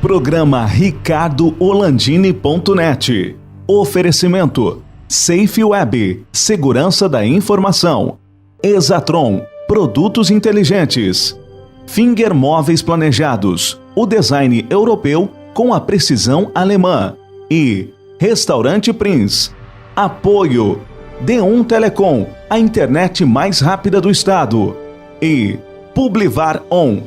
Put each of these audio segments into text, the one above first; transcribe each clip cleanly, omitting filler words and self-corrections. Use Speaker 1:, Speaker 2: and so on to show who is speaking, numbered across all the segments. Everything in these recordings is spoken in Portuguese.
Speaker 1: Programa ricardo-olandini.net. Oferecimento Safe Web, segurança da informação. Exatron, produtos inteligentes. Finger Móveis Planejados, o design europeu com a precisão alemã. E Restaurante Prince. Apoio D1 Telecom, a internet mais rápida do estado. E Publivar On.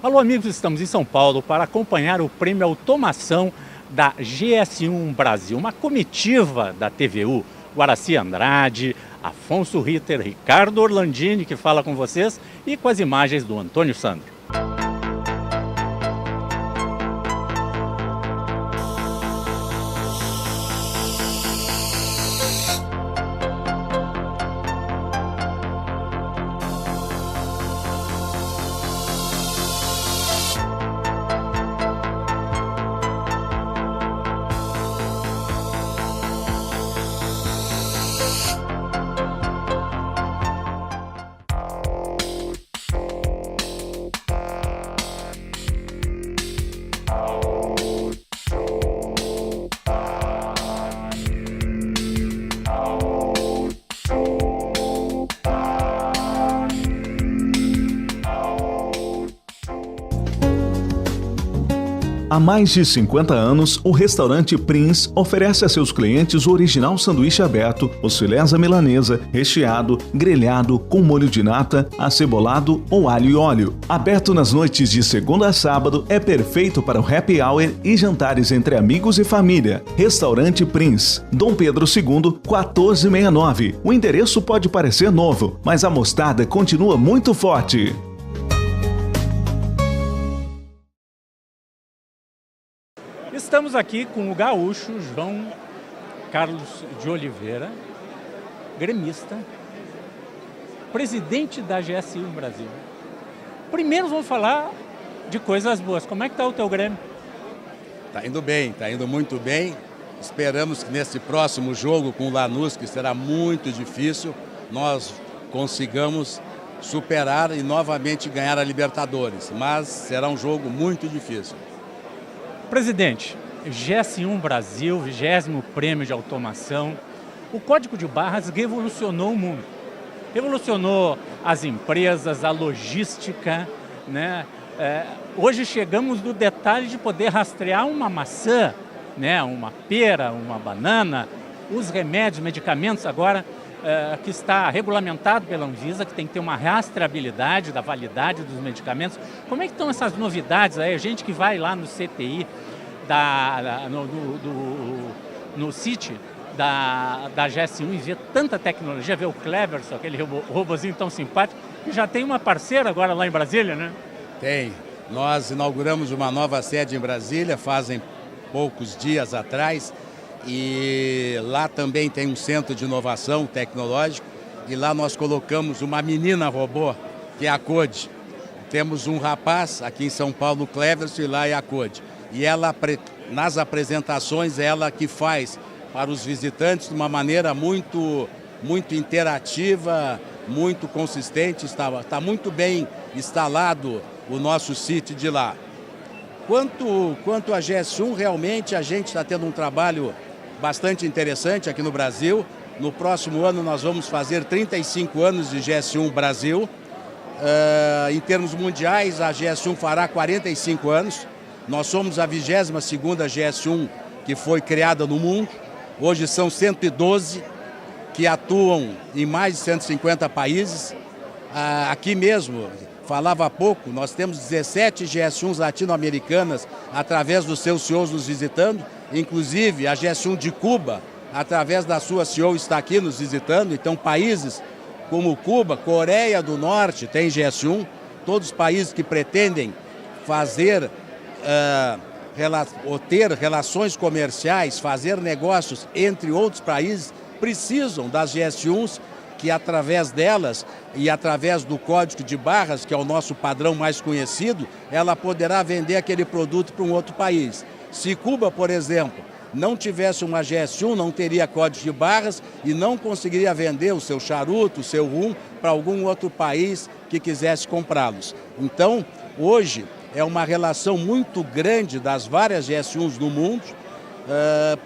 Speaker 2: Alô amigos, estamos em São Paulo para acompanhar o Prêmio Automação da GS1 Brasil, uma comitiva da TVU, Guaraci Andrade, Afonso Ritter, Ricardo Orlandini, que fala com vocês, e com as imagens do Antônio Sandro.
Speaker 1: Há mais de 50 anos, o restaurante Prince oferece a seus clientes o original sanduíche aberto, os filés à milanesa, recheado, grelhado, com molho de nata, acebolado ou alho e óleo. Aberto nas noites de segunda a sábado, é perfeito para o happy hour e jantares entre amigos e família. Restaurante Prince, Dom Pedro II, 1469. O endereço pode parecer novo, mas a mostarda continua muito forte.
Speaker 2: Estamos aqui com o gaúcho João Carlos de Oliveira, gremista, presidente da GS1 Brasil. Primeiro vamos falar de coisas boas. Como é que está o teu Grêmio?
Speaker 3: Está indo bem, está indo muito bem. Esperamos que nesse próximo jogo com o Lanús, que será muito difícil, nós consigamos superar e novamente ganhar a Libertadores. Mas será um jogo muito difícil.
Speaker 2: Presidente, GS1 Brasil, 20º Prêmio de Automação. O código de barras revolucionou o mundo. Revolucionou as empresas, a logística, né? Hoje chegamos no detalhe de poder rastrear uma maçã, né? Uma pera, uma banana, os remédios, medicamentos agora, que está regulamentado pela Anvisa, que tem que ter uma rastreabilidade da validade dos medicamentos. Como é que estão essas novidades aí? A gente que vai lá no CTI, no CIT da GS1 e vê tanta tecnologia, vê o Cleverson, aquele robozinho tão simpático, que já tem uma parceira agora lá em Brasília, né?
Speaker 3: Tem. Nós inauguramos uma nova sede em Brasília, fazem poucos dias atrás, e lá também tem um centro de inovação tecnológico, e lá nós colocamos uma menina robô, que é a Code. Temos um rapaz aqui em São Paulo, o Cleverson, e lá é a Code. E ela, nas apresentações, ela que faz para os visitantes de uma maneira muito interativa, muito consistente, está muito bem instalado o nosso sítio de lá. Quanto à GS1, realmente a gente está tendo um trabalho bastante interessante aqui no Brasil. No próximo ano nós vamos fazer 35 anos de GS1 Brasil. Em termos mundiais, a GS1 fará 45 anos. Nós somos a 22ª GS1 que foi criada no mundo. Hoje são 112 que atuam em mais de 150 países. Aqui mesmo, falava há pouco, nós temos 17 GS1s latino-americanas através dos seus CEOs nos visitando. Inclusive, a GS1 de Cuba, através da sua CEO, está aqui nos visitando. Então, países como Cuba, Coreia do Norte tem GS1. Todos os países que pretendem fazer ou ter relações comerciais, fazer negócios entre outros países, precisam das GS1s, que através delas e através do código de barras, que é o nosso padrão mais conhecido, ela poderá vender aquele produto para um outro país. Se Cuba, por exemplo, não tivesse uma GS1, não teria código de barras e não conseguiria vender o seu charuto, o seu rum para algum outro país que quisesse comprá-los. Então, hoje é uma relação muito grande das várias GS1s no mundo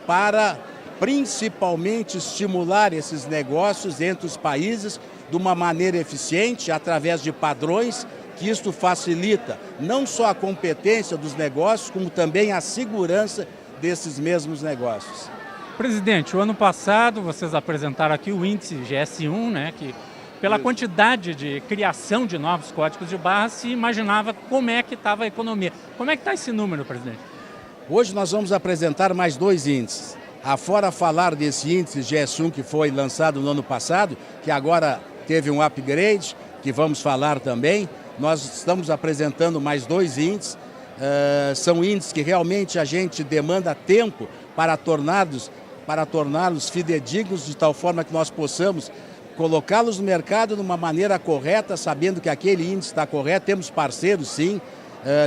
Speaker 3: para principalmente estimular esses negócios entre os países de uma maneira eficiente, através de padrões, que isto facilita não só a competência dos negócios, como também a segurança desses mesmos negócios.
Speaker 2: Presidente, o ano passado vocês apresentaram aqui o índice GS1, né, que pela quantidade de criação de novos códigos de barras se imaginava como é que estava a economia. Como é que está esse número, presidente?
Speaker 3: Hoje nós vamos apresentar mais 2 índices. Afora falar desse índice GS1 que foi lançado no ano passado, que agora teve um upgrade, que vamos falar também, nós estamos apresentando mais 2 índices. São índices que realmente a gente demanda tempo para torná-los fidedignos, de tal forma que nós possamos colocá-los no mercado de uma maneira correta, sabendo que aquele índice está correto. Temos parceiros, sim.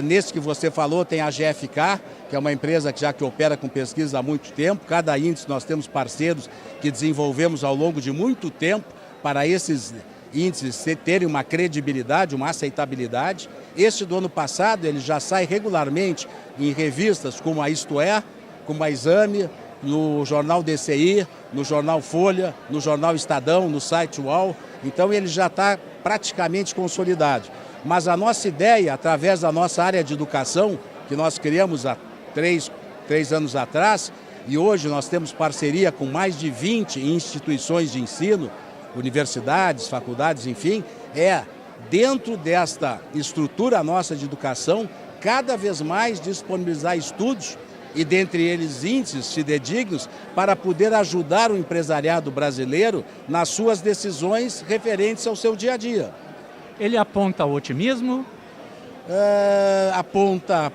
Speaker 3: Nesse que você falou tem a GFK, que é uma empresa que opera com pesquisa há muito tempo. Cada índice nós temos parceiros que desenvolvemos ao longo de muito tempo para esses índices terem uma credibilidade, uma aceitabilidade. Este do ano passado ele já sai regularmente em revistas como a Isto É, como a Exame, no jornal DCI, no jornal Folha, no jornal Estadão, no site UOL. Então ele já está praticamente consolidado. Mas a nossa ideia, através da nossa área de educação, que nós criamos há 3 anos atrás, e hoje nós temos parceria com mais de 20 instituições de ensino, universidades, faculdades, enfim, dentro desta estrutura nossa de educação, cada vez mais disponibilizar estudos e dentre eles índices fidedignos para poder ajudar o empresariado brasileiro nas suas decisões referentes ao seu dia a dia.
Speaker 2: Ele aponta o otimismo?
Speaker 3: Aponta.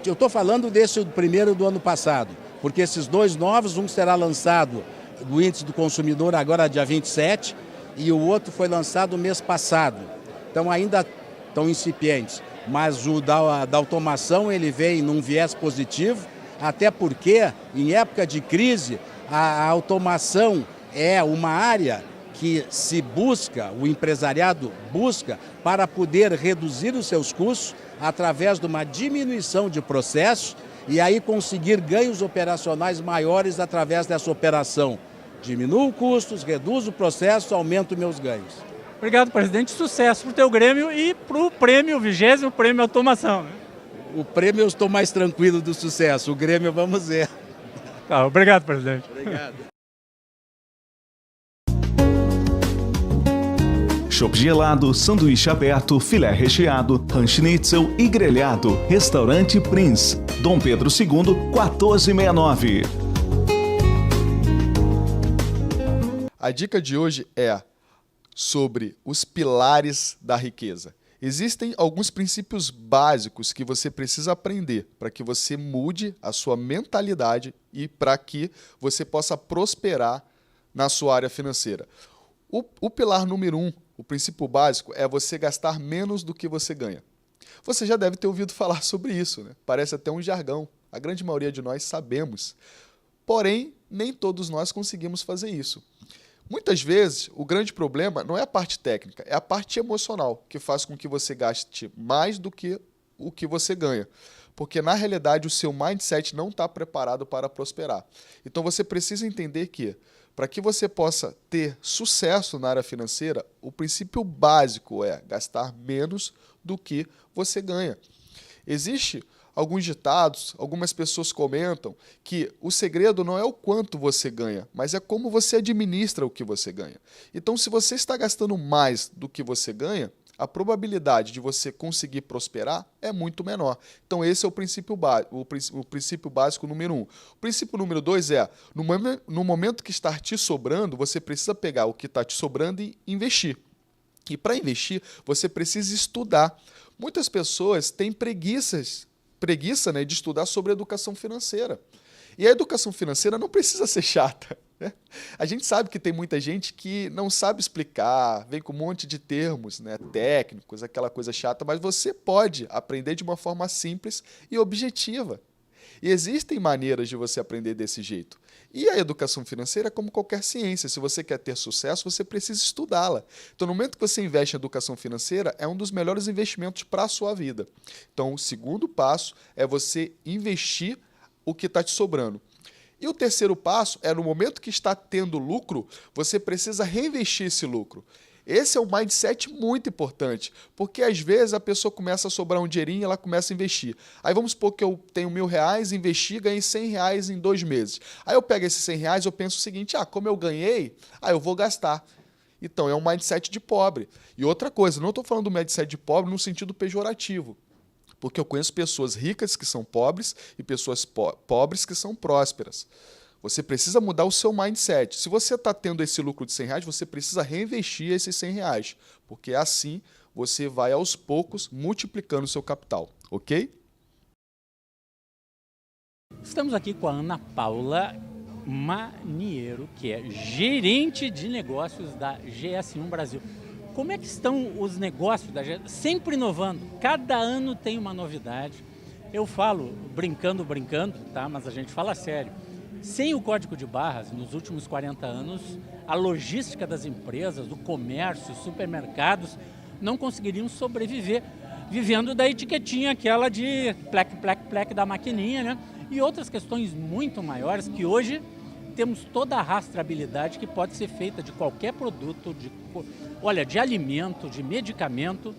Speaker 3: Eu estou falando desse primeiro do ano passado, porque esses 2 novos, um será lançado do índice do consumidor agora dia 27 e o outro foi lançado mês passado. Então ainda estão incipientes, mas o da automação ele vem num viés positivo, até porque em época de crise a automação é uma área que o empresariado busca para poder reduzir os seus custos através de uma diminuição de processos e aí conseguir ganhos operacionais maiores através dessa operação. Diminuo custos, reduzo o processo, aumento meus ganhos.
Speaker 2: Obrigado, presidente. Sucesso para o teu Grêmio e para o prêmio, o 20º Prêmio Automação. Né?
Speaker 3: O prêmio eu estou mais tranquilo do sucesso, o Grêmio vamos ver.
Speaker 2: Tá, obrigado, presidente.
Speaker 3: Obrigado.
Speaker 1: Chopp gelado, sanduíche aberto, filé recheado, schnitzel e grelhado. Restaurante Prince, Dom Pedro II, 1469.
Speaker 4: A dica de hoje é sobre os pilares da riqueza. Existem alguns princípios básicos que você precisa aprender para que você mude a sua mentalidade e para que você possa prosperar na sua área financeira. O pilar número 1, o princípio básico, é você gastar menos do que você ganha. Você já deve ter ouvido falar sobre isso, né? Parece até um jargão. A grande maioria de nós sabemos. Porém, nem todos nós conseguimos fazer isso. Muitas vezes, o grande problema não é a parte técnica, é a parte emocional, que faz com que você gaste mais do que o que você ganha. Porque, na realidade, o seu mindset não está preparado para prosperar. Então, você precisa entender que, para que você possa ter sucesso na área financeira, o princípio básico é gastar menos do que você ganha. Existe alguns ditados, algumas pessoas comentam que o segredo não é o quanto você ganha, mas é como você administra o que você ganha. Então, se você está gastando mais do que você ganha, a probabilidade de você conseguir prosperar é muito menor. Então, esse é o princípio básico número 1. O princípio número 2 é, no momento que está te sobrando, você precisa pegar o que está te sobrando e investir. E para investir, você precisa estudar. Muitas pessoas têm preguiça, né, de estudar sobre educação financeira. E a educação financeira não precisa ser chata. Né? A gente sabe que tem muita gente que não sabe explicar, vem com um monte de termos, né, técnicos, aquela coisa chata, mas você pode aprender de uma forma simples e objetiva. E existem maneiras de você aprender desse jeito. E a educação financeira é como qualquer ciência. Se você quer ter sucesso, você precisa estudá-la. Então, no momento que você investe em educação financeira, é um dos melhores investimentos para a sua vida. Então, o segundo passo é você investir o que está te sobrando. E o terceiro passo é, no momento que está tendo lucro, você precisa reinvestir esse lucro. Esse é um mindset muito importante, porque às vezes a pessoa começa a sobrar um dinheirinho e ela começa a investir. Aí vamos supor que eu tenho R$1.000, investi, ganhei R$100 em 2 meses. Aí eu pego esses R$100 e eu penso o seguinte, como eu ganhei, eu vou gastar. Então é um mindset de pobre. E outra coisa, não estou falando do mindset de pobre no sentido pejorativo. Porque eu conheço pessoas ricas que são pobres e pessoas pobres que são prósperas. Você precisa mudar o seu mindset. Se você está tendo esse lucro de R$100, você precisa reinvestir esses R$100, porque assim você vai aos poucos multiplicando o seu capital, ok?
Speaker 2: Estamos aqui com a Ana Paula Maniero, que é gerente de negócios da GS1 Brasil. Como é que estão os negócios da GS1? Sempre inovando, cada ano tem uma novidade. Eu falo brincando, tá? Mas a gente fala sério. Sem o código de barras, nos últimos 40 anos, a logística das empresas, do comércio, supermercados, não conseguiriam sobreviver vivendo da etiquetinha aquela de plec da maquininha, né? E outras questões muito maiores que hoje temos toda a rastreabilidade que pode ser feita de qualquer produto, de alimento, de medicamento.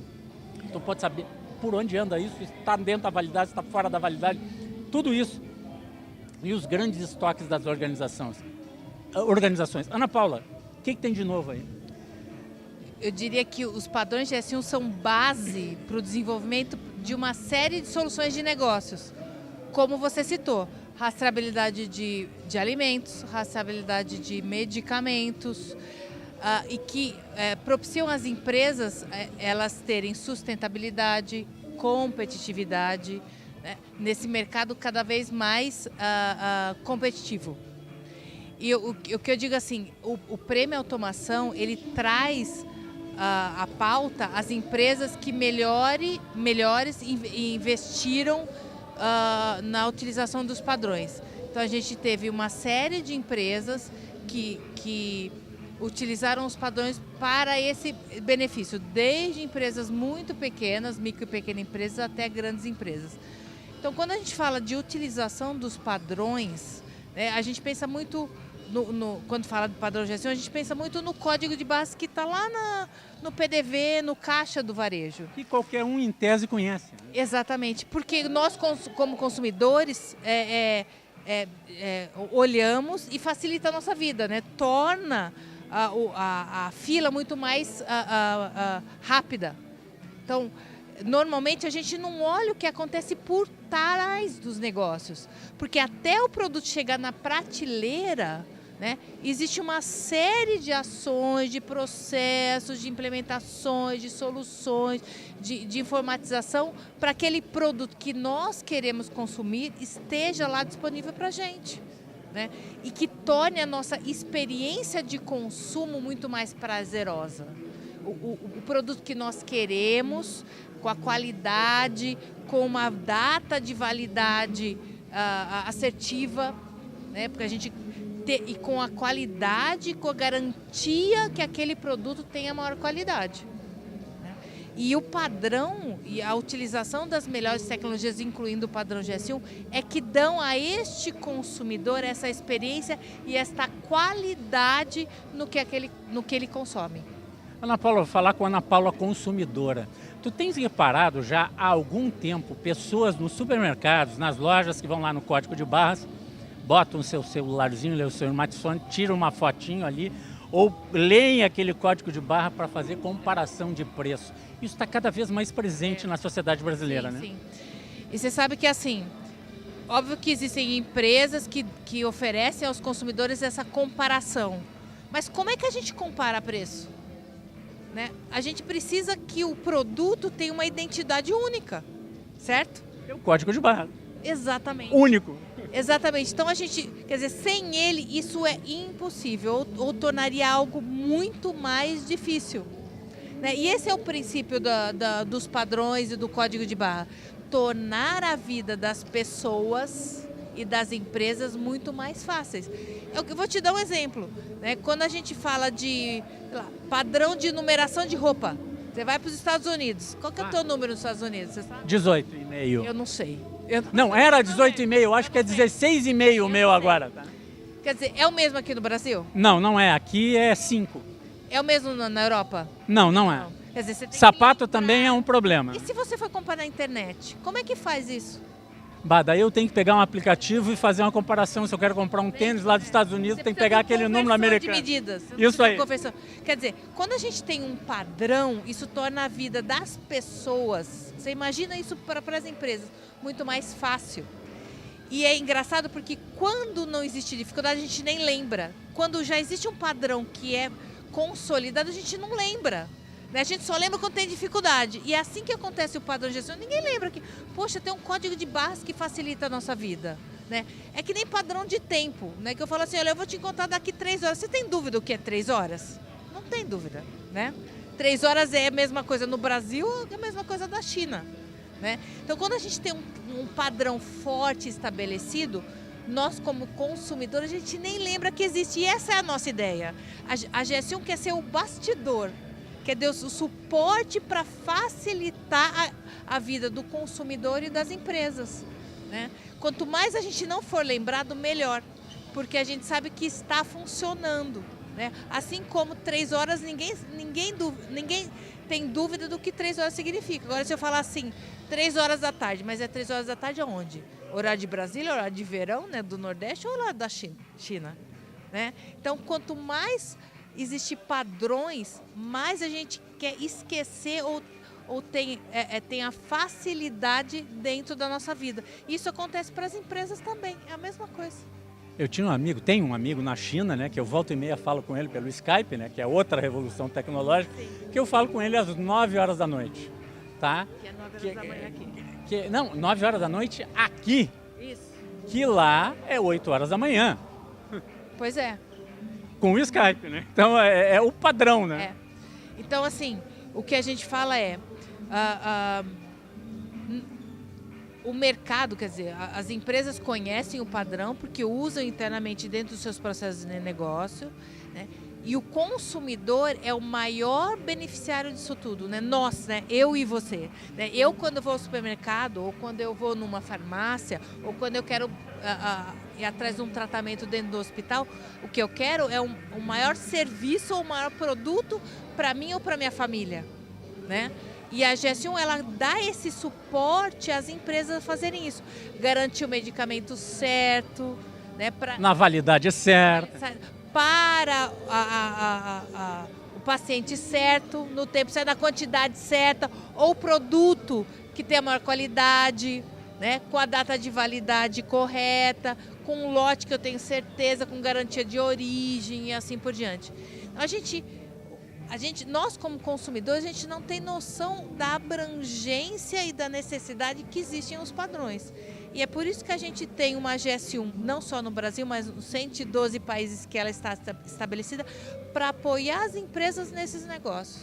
Speaker 2: Então pode saber por onde anda isso, está dentro da validade, está fora da validade, tudo isso. E os grandes estoques das organizações. Ana Paula, o que tem de novo aí?
Speaker 5: Eu diria que os padrões GS1 são base para o desenvolvimento de uma série de soluções de negócios. Como você citou, rastreabilidade de alimentos, rastreabilidade de medicamentos, e que propiciam às empresas elas terem sustentabilidade, competitividade, né, nesse mercado cada vez mais competitivo. E o que eu digo assim, o prêmio automação, ele traz a pauta as empresas que melhores investiram na utilização dos padrões. Então a gente teve uma série de empresas que utilizaram os padrões para esse benefício, desde empresas muito pequenas, micro e pequenas empresas, até grandes empresas. Então, quando a gente fala de utilização dos padrões, né, a gente pensa muito, quando fala do padrão de gestão, a gente pensa muito no código de barras que está lá no PDV, no caixa do varejo.
Speaker 2: Que qualquer um, em tese, conhece. Né?
Speaker 5: Exatamente, porque nós, como consumidores, olhamos e facilita a nossa vida, né? Torna a fila muito mais rápida. Então, normalmente a gente não olha o que acontece por trás dos negócios, porque até o produto chegar na prateleira, né, existe uma série de ações, de processos, de implementações, de soluções, de informatização para aquele produto que nós queremos consumir esteja lá disponível para a gente. Né? E que torne a nossa experiência de consumo muito mais prazerosa. O produto que nós queremos, com a qualidade, com uma data de validade assertiva, né? Porque a gente e com a qualidade, com a garantia que aquele produto tenha maior qualidade. Né? E o padrão e a utilização das melhores tecnologias, incluindo o padrão GS1, é que dão a este consumidor essa experiência e esta qualidade no que ele consome.
Speaker 2: Ana Paula, vou falar com a Ana Paula consumidora. Tu tens reparado já há algum tempo pessoas nos supermercados, nas lojas que vão lá no código de barras, botam o seu celularzinho, o seu smartphone, tiram uma fotinho ali, ou leem aquele código de barra para fazer comparação de preço. Isso está cada vez mais presente na sociedade brasileira,
Speaker 5: sim,
Speaker 2: né?
Speaker 5: Sim. E você sabe que, assim, óbvio que existem empresas que oferecem aos consumidores essa comparação. Mas como é que a gente compara preço? Né? A gente precisa que o produto tenha uma identidade única, certo?
Speaker 2: É o código de barra.
Speaker 5: Exatamente.
Speaker 2: Único.
Speaker 5: Exatamente. Então a gente, quer dizer, sem ele isso é impossível ou tornaria algo muito mais difícil. Né? E esse é o princípio dos padrões e do código de barra. tornar a vida das pessoas e das empresas muito mais fáceis. Eu vou te dar um exemplo, né? Quando a gente fala de sei lá, padrão de numeração de roupa, você vai para os Estados Unidos. Qual que é o teu número nos Estados Unidos? Você sabe?
Speaker 2: 18,5.
Speaker 5: Eu não sei.
Speaker 2: Não, era 18,5, eu acho que é 16,5 o meu agora. Tá?
Speaker 5: Quer dizer, é o mesmo aqui no Brasil?
Speaker 2: Não, não é. Aqui é 5.
Speaker 5: É o mesmo na Europa?
Speaker 2: Não, não é.
Speaker 5: Quer dizer, você tem
Speaker 2: Sapato
Speaker 5: que
Speaker 2: também é um problema.
Speaker 5: E se você for comprar na internet, como é que faz isso?
Speaker 2: Bah, daí eu tenho que pegar um aplicativo e fazer uma comparação. Se eu quero comprar um tênis lá dos Estados Unidos,
Speaker 5: Você
Speaker 2: tem que
Speaker 5: precisa
Speaker 2: pegar
Speaker 5: de
Speaker 2: aquele número
Speaker 5: conversão
Speaker 2: americano.
Speaker 5: de medidas. Você não
Speaker 2: Isso
Speaker 5: precisa de
Speaker 2: aí.
Speaker 5: conversão. Quer dizer, quando a gente tem um padrão, isso torna a vida das pessoas, você imagina isso para as empresas, muito mais fácil. E é engraçado porque quando não existe dificuldade, a gente nem lembra. Quando já existe um padrão que é consolidado, a gente não lembra. A gente só lembra quando tem dificuldade. E é assim que acontece o padrão de gestão. Ninguém lembra que, poxa, tem um código de barras que facilita a nossa vida. Né? É que nem padrão de tempo, né? Que eu falo assim, olha, eu vou te encontrar daqui 3 horas. Você tem dúvida o que é 3 horas? Não tem dúvida, né? 3 horas é a mesma coisa no Brasil, é a mesma coisa da China. Né? Então, quando a gente tem um padrão forte estabelecido, nós como consumidores, a gente nem lembra que existe. E essa é a nossa ideia. A GS1 quer ser o bastidor, quer dar o suporte para facilitar a vida do consumidor e das empresas. Né? Quanto mais a gente não for lembrado, melhor, porque a gente sabe que está funcionando. Né? Assim como 3 horas, ninguém tem dúvida do que 3 horas significa. Agora, se eu falar assim, 3 horas da tarde, mas é 3 horas da tarde aonde? Horário de Brasília, horário de verão, né, do Nordeste ou horário da China? Né? Então, quanto mais existem padrões, mais a gente quer esquecer ou tem a facilidade dentro da nossa vida. Isso acontece para as empresas também, é a mesma coisa.
Speaker 2: Eu tenho um amigo na China, né, que eu volta e meia falo com ele pelo Skype, né, que é outra revolução tecnológica, sim, que eu falo com ele às 9 horas da noite, tá?
Speaker 5: Que é 9 horas da manhã aqui.
Speaker 2: Não, 9 horas da noite aqui.
Speaker 5: Isso.
Speaker 2: Que lá é 8 horas da manhã.
Speaker 5: Pois é.
Speaker 2: Com o Skype, né? Então é o padrão, né?
Speaker 5: É. Então, assim, o que a gente fala é... o mercado, quer dizer, as empresas conhecem o padrão porque usam internamente dentro dos seus processos de negócio, né? E o consumidor é o maior beneficiário disso tudo, né? Nós, né? Eu e você. Né? Eu, quando vou ao supermercado, ou quando eu vou numa farmácia, ou quando eu quero ir atrás de um tratamento dentro do hospital, o que eu quero é um maior serviço ou um maior produto para mim ou para minha família, né? E a GS1, ela dá esse suporte às empresas a fazerem isso. Garantir o medicamento certo, né?
Speaker 2: Na validade certa.
Speaker 5: Para o paciente certo, no tempo certo, na quantidade certa, ou produto que tem a maior qualidade, né? Com a data de validade correta, com um lote que eu tenho certeza, com garantia de origem e assim por diante. Nós como consumidores, a gente não tem noção da abrangência e da necessidade que existem os padrões. E é por isso que a gente tem uma GS1, não só no Brasil, mas nos 112 países que ela está estabelecida, para apoiar as empresas nesses negócios.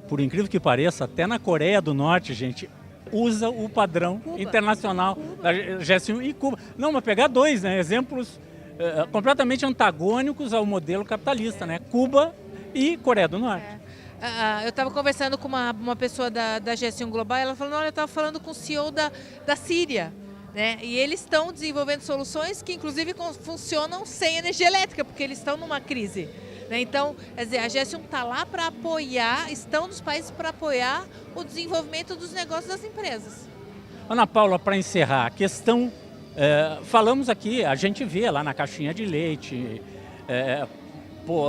Speaker 2: Por incrível que pareça, até na Coreia do Norte, gente, usa o padrão internacional da GS1 e Cuba. Não, mas pegar 2, né, exemplos completamente antagônicos ao modelo capitalista, né? Cuba e Coreia do Norte.
Speaker 5: Eu estava conversando com uma pessoa da GS1 Global, ela falou, olha, eu estava falando com o CEO da Síria, né? E eles estão desenvolvendo soluções que inclusive funcionam sem energia elétrica, porque eles estão numa crise. Né? Então, quer dizer, a GS1 está lá para apoiar, estão nos países para apoiar o desenvolvimento dos negócios das empresas.
Speaker 2: Ana Paula, para encerrar, a questão, falamos aqui, a gente vê lá na caixinha de leite,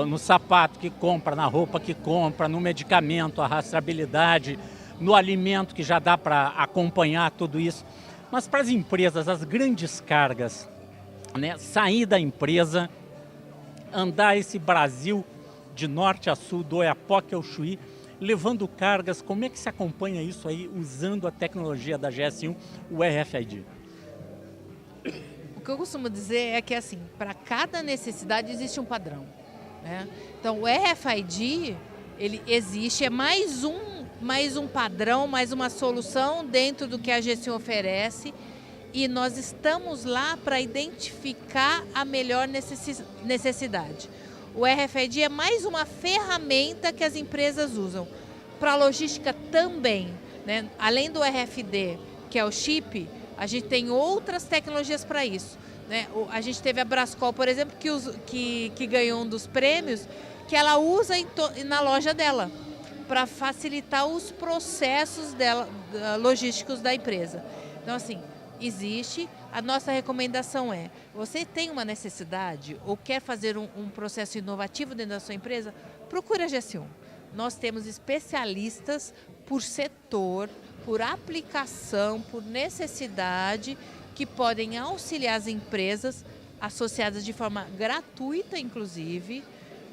Speaker 2: no sapato que compra, na roupa que compra, no medicamento, a rastreabilidade, no alimento que já dá para acompanhar tudo isso. Mas para as empresas, as grandes cargas, né, sair da empresa, andar esse Brasil de norte a sul, do Oiapoque ao Chuí, levando cargas, como é que se acompanha isso aí usando a tecnologia da GS1, o RFID?
Speaker 5: O que eu costumo dizer é que assim, para cada necessidade existe um padrão. Né? Então o RFID, ele existe, é mais mais um padrão, mais uma solução dentro do que a G1 oferece. E nós estamos lá para identificar a melhor necessidade. O RFID é mais uma ferramenta que as empresas usam. Para a logística também, né? Além do RFID, que é o chip, a gente tem outras tecnologias para isso, né? A gente teve a Brascol, por exemplo, que ganhou um dos prêmios, que ela usa na loja dela, para facilitar os processos dela, logísticos da empresa. Então, assim, existe. A nossa recomendação é, você tem uma necessidade ou quer fazer um processo inovativo dentro da sua empresa, procure a G1. Nós temos especialistas por setor, por aplicação, por necessidade, que podem auxiliar as empresas associadas de forma gratuita, inclusive,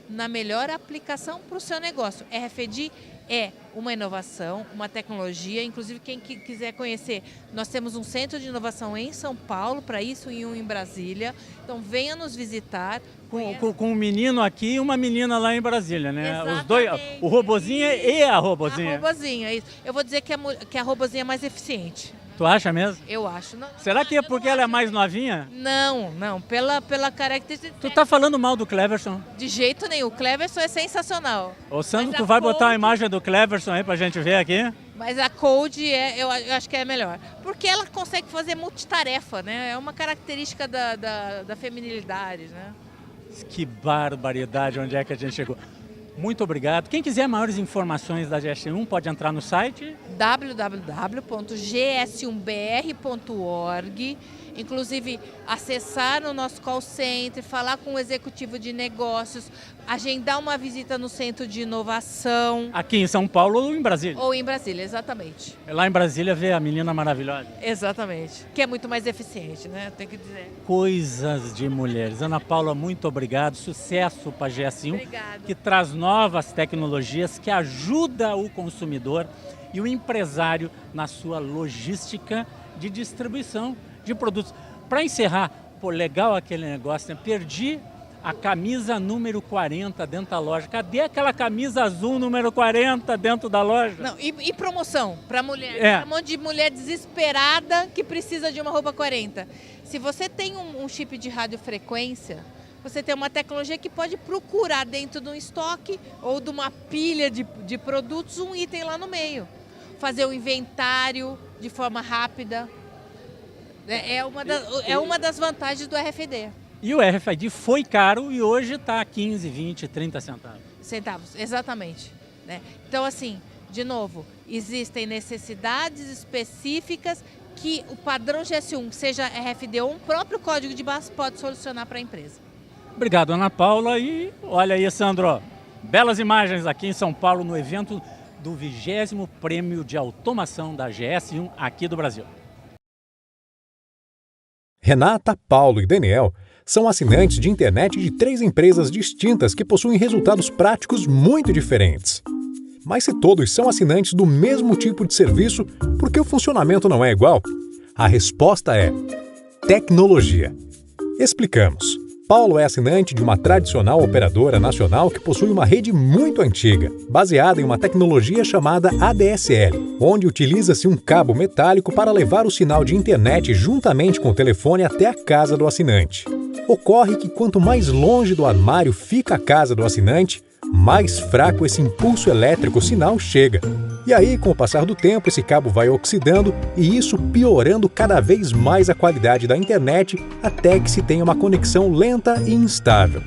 Speaker 5: na melhor aplicação para o seu negócio. RFID é uma inovação, uma tecnologia, inclusive quem quiser conhecer, nós temos um centro de inovação em São Paulo para isso e um em Brasília, então venha nos visitar.
Speaker 2: Com um menino aqui e uma menina lá em Brasília, né?
Speaker 5: Exatamente.
Speaker 2: Os dois, o robozinha e a robozinha.
Speaker 5: A robozinha, isso. Eu vou dizer que a robozinha é mais eficiente.
Speaker 2: Tu acha mesmo?
Speaker 5: Eu acho. Não,
Speaker 2: Será que é porque ela é mais novinha?
Speaker 5: Não, pela característica.
Speaker 2: Tu tá falando mal do Cleverson?
Speaker 5: De jeito nenhum, o Cleverson é sensacional.
Speaker 2: Ô Sandro,
Speaker 5: Mas
Speaker 2: tu
Speaker 5: a
Speaker 2: vai botar a
Speaker 5: Code-
Speaker 2: imagem do Cleverson aí pra gente ver aqui?
Speaker 5: Mas a Code eu acho que é melhor. Porque ela consegue fazer multitarefa, né? É uma característica da feminilidade, né?
Speaker 2: Que barbaridade, onde é que a gente chegou? Muito obrigado. Quem quiser maiores informações da GS1 pode entrar no site
Speaker 5: www.gs1br.org, inclusive acessar o nosso call center, falar com o executivo de negócios, agendar uma visita no centro de inovação.
Speaker 2: aqui em São Paulo ou em Brasília.
Speaker 5: Ou em Brasília, exatamente.
Speaker 2: Lá em Brasília ver a menina maravilhosa.
Speaker 5: Exatamente. Que é muito mais eficiente, né? Tem que dizer.
Speaker 2: Coisas de mulheres. Ana Paula, muito obrigado. Sucesso para a GS1,
Speaker 5: Obrigada.
Speaker 2: que traz novas tecnologias, que ajuda o consumidor e o empresário na sua logística de distribuição de produtos. Para encerrar, pô, legal aquele negócio, né? Perdi a camisa número 40 dentro da loja. Cadê aquela camisa azul número 40 dentro da loja?
Speaker 5: Não, e promoção para mulher.
Speaker 2: É.
Speaker 5: Um monte de mulher desesperada que precisa de uma roupa 40. Se você tem um chip de radiofrequência, você tem uma tecnologia que pode procurar dentro de um estoque ou de uma pilha de produtos um item lá no meio. Fazer o inventário de forma rápida. É uma das vantagens do RFID.
Speaker 2: E o RFID foi caro e hoje está 15, 20, 30 centavos.
Speaker 5: Centavos, exatamente. Né? Então, assim, de novo, existem necessidades específicas que o padrão GS1, seja RFID ou um próprio código de barras, pode solucionar para a empresa.
Speaker 2: Obrigado, Ana Paula. E olha aí, Sandro, belas imagens aqui em São Paulo no evento do 20º Prêmio de Automação da GS1 aqui do Brasil.
Speaker 6: Renata, Paulo e Daniel são assinantes de internet de 3 empresas distintas que possuem resultados práticos muito diferentes. Mas se todos são assinantes do mesmo tipo de serviço, por que o funcionamento não é igual? A resposta é tecnologia. Explicamos. Paulo é assinante de uma tradicional operadora nacional que possui uma rede muito antiga, baseada em uma tecnologia chamada ADSL, onde utiliza-se um cabo metálico para levar o sinal de internet juntamente com o telefone até a casa do assinante. Ocorre que quanto mais longe do armário fica a casa do assinante, mais fraco esse impulso elétrico sinal chega. E aí, com o passar do tempo, esse cabo vai oxidando e isso piorando cada vez mais a qualidade da internet até que se tenha uma conexão lenta e instável.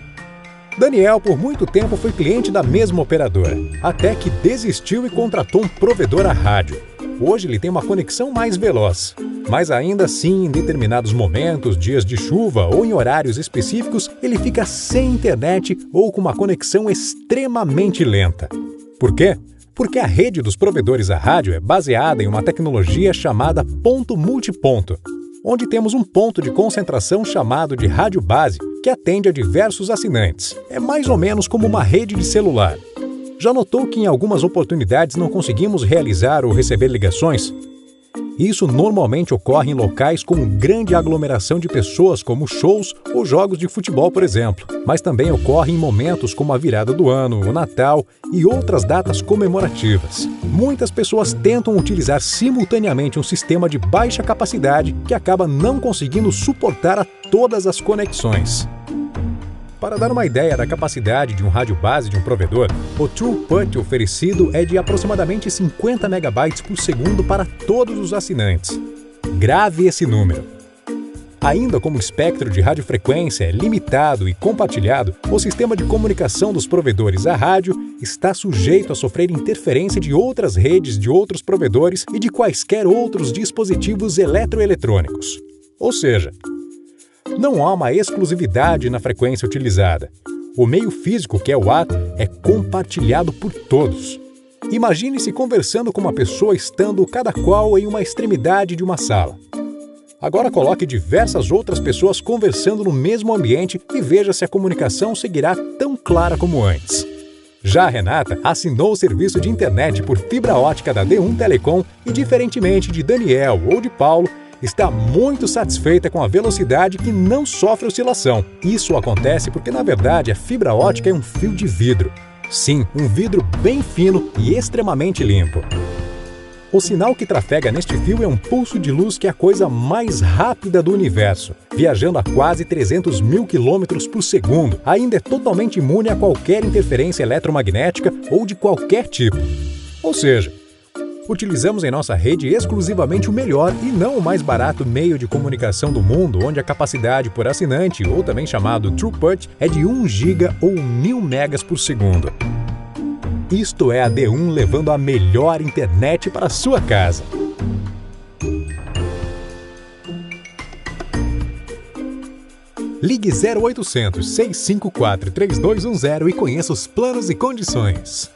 Speaker 6: Daniel, por muito tempo, foi cliente da mesma operadora, até que desistiu e contratou um provedor a rádio. Hoje ele tem uma conexão mais veloz. Mas ainda assim, em determinados momentos, dias de chuva ou em horários específicos, ele fica sem internet ou com uma conexão extremamente lenta. Por quê? Porque a rede dos provedores a rádio é baseada em uma tecnologia chamada ponto multiponto, onde temos um ponto de concentração chamado de rádio base, que atende a diversos assinantes. É mais ou menos como uma rede de celular. Já notou que em algumas oportunidades não conseguimos realizar ou receber ligações? Isso normalmente ocorre em locais com grande aglomeração de pessoas, como shows ou jogos de futebol, por exemplo. Mas também ocorre em momentos como a virada do ano, o Natal e outras datas comemorativas. Muitas pessoas tentam utilizar simultaneamente um sistema de baixa capacidade que acaba não conseguindo suportar a todas as conexões. Para dar uma ideia da capacidade de um rádio base de um provedor, o throughput oferecido é de aproximadamente 50 megabytes por segundo para todos os assinantes. Grave esse número. Ainda como o espectro de radiofrequência é limitado e compartilhado, o sistema de comunicação dos provedores a rádio está sujeito a sofrer interferência de outras redes de outros provedores e de quaisquer outros dispositivos eletroeletrônicos. Ou seja, não há uma exclusividade na frequência utilizada. O meio físico, que é o ar, é compartilhado por todos. Imagine-se conversando com uma pessoa estando cada qual em uma extremidade de uma sala. Agora coloque diversas outras pessoas conversando no mesmo ambiente e veja se a comunicação seguirá tão clara como antes. Já a Renata assinou o serviço de internet por fibra ótica da D1 Telecom e, diferentemente de Daniel ou de Paulo, está muito satisfeita com a velocidade que não sofre oscilação. Isso acontece porque, na verdade, a fibra ótica é um fio de vidro. Sim, um vidro bem fino e extremamente limpo. O sinal que trafega neste fio é um pulso de luz que é a coisa mais rápida do universo, viajando a quase 300 mil quilômetros por segundo. Ainda é totalmente imune a qualquer interferência eletromagnética ou de qualquer tipo. Ou seja, utilizamos em nossa rede exclusivamente o melhor e não o mais barato meio de comunicação do mundo, onde a capacidade por assinante, ou também chamado throughput, é de 1 GB ou 1000 megas por segundo. Isto é a D1 levando a melhor internet para a sua casa. Ligue 0800 654 3210 e conheça os planos e condições.